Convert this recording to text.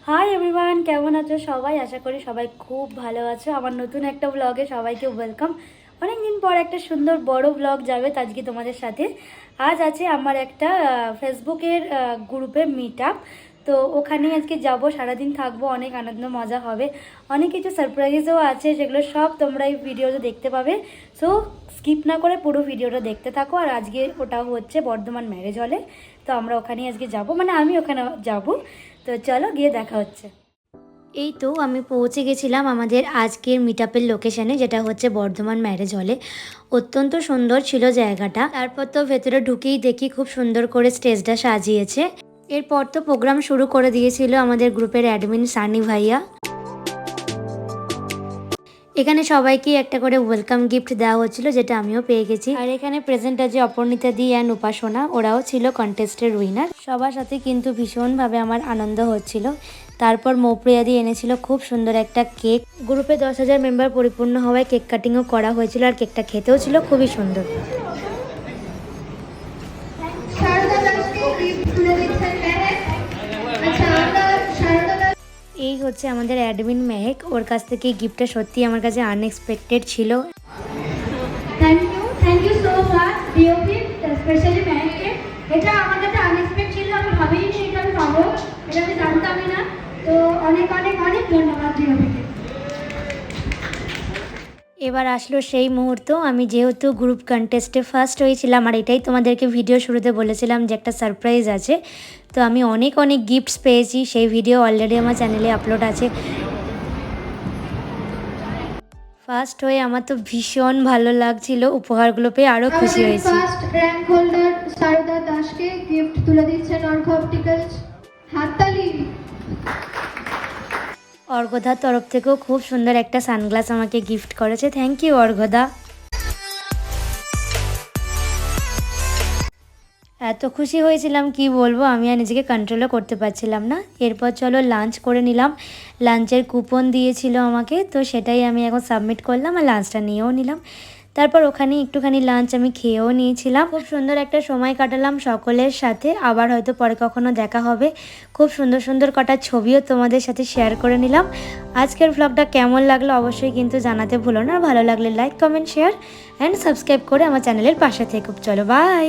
Hi everyone, কেমন আছো সবাই? আশা করি সবাই খুব ভালো আছো। আমার নতুন একটা ব্লগে সবাইকে ওয়েলকাম। অনেকদিন পর একটা সুন্দর বড় ব্লগ যাবে আজকে তোমাদের সাথে। আজ আছে আমার একটা ফেসবুকের গ্রুপে মিট আপ। তো ওখানে আজকে যাব, সারাদিন থাকবো, অনেক আনন্দ মজা হবে, অনেক কিছু সারপ্রাইজও আছে, সেগুলো সব তোমরা এই ভিডিওতে দেখতে পাবে। সো স্কিপ না করে পুরো ভিডিওটা দেখতে থাকো। আর আজকে ওটা হচ্ছে বর্ধমান ম্যারেজ হলে, তো আমরা ওখানে আজকে যাব, মানে আমি ওখানে যাব। তো চলো গিয়ে দেখা হচ্ছে। এই তো আমি পৌঁছে গেছিলাম আমাদের আজকের মিট আপের লোকেশানে, যেটা হচ্ছে বর্ধমান ম্যারেজ হলে। অত্যন্ত সুন্দর ছিল জায়গাটা। তারপর তো ভেতরে ঢুকেই দেখি খুব সুন্দর করে স্টেজটা সাজিয়েছে। এরপর তো প্রোগ্রাম শুরু করে দিয়েছিল আমাদের গ্রুপের অ্যাডমিন সানি ভাইয়া। এখানে সবাইকে একটা করে ওয়েলকাম গিফট দেওয়া হচ্ছিল, যেটা আমিও পেয়ে গেছি। আর এখানে প্রেজেন্ট আছে অপর্ণিতা দি অ্যান্ড উপাসনা, ওরাও ছিল কন্টেস্টের উইনার। সবার সাথে কিন্তু ভীষণভাবে আমার আনন্দ হচ্ছিল। তারপর মৌপ্রিয়া দি এনেছিল খুব সুন্দর একটা কেক। গ্রুপে 10,000 মেম্বার পরিপূর্ণ হওয়ায় কেক কাটিংও করা হয়েছিল, আর কেকটা খেতেও ছিল খুবই সুন্দর। এই হচ্ছে আমাদের অ্যাডমিন মেহেক, ওর কাছ থেকে গিফটটা সত্যি আমার কাছে আনএক্সপেক্টেড ছিল। Thank you so much DOP, specially মেহেককে। এটা আমার কাছে আনএক্সপেক্টেড ছিল, আমি ভাবিনি এটা আমি পাবো, এটা আমি জানতামই না। তো অনেক অনেক অনেক ধন্যবাদ ডিওপিকে। এবার আসলো সেই মুহূর্ত। আমি যেহেতু গ্রুপ কন্টেস্টে ফার্স্ট হয়েছিলাম, আর এটাই তোমাদেরকে ভিডিও শুরুতে বলেছিলাম যে একটা সারপ্রাইজ আছে, তো আমি অনেক অনেক গিফটস পেয়েছি। সেই ভিডিও অলরেডি আমার চ্যানেলে আপলোড আছে। ফার্স্ট হয়ে আমার তো ভীষণ ভালো লাগছিল, উপহারগুলো পেয়ে আরও খুশি হয়েছি। ফার্স্ট র্যাঙ্ক হোল্ডার সারদা দাসকে গিফট তুলে দিচ্ছেন অর্ঘ অপটিক্যালস। হাততালি। অর্ঘদার তরফ থেকেও খুব সুন্দর একটা সানগ্লাস আমাকে গিফট করেছে। থ্যাংক ইউ অর্ঘদা। এত খুশি হয়েছিলাম কি বলবো, আমি আর নিজেকে কন্ট্রোলও করতে পারছিলাম না। এরপর চলো লাঞ্চ করে নিলাম। লাঞ্চের কুপন দিয়েছিল আমাকে, তো সেটাই আমি এখন সাবমিট করলাম আর লাঞ্চটা নিয়েও নিলাম। তারপর ওখানে একটুখানি লাঞ্চ আমি খেয়েও নিয়েছিলাম। খুব সুন্দর একটা সময় কাটালাম সকলের সাথে। আবার হয়তো পরে কখনো দেখা হবে। খুব সুন্দর সুন্দর কটা ছবিও তোমাদের সাথে শেয়ার করে নিলাম। আজকের ভ্লগটা কেমন লাগলো অবশ্যই কিন্তু জানাতে ভুলো না। ভালো লাগলে like, comment, share and subscribe করে আমার চ্যানেলের পাশে থেকো। চলো বাই।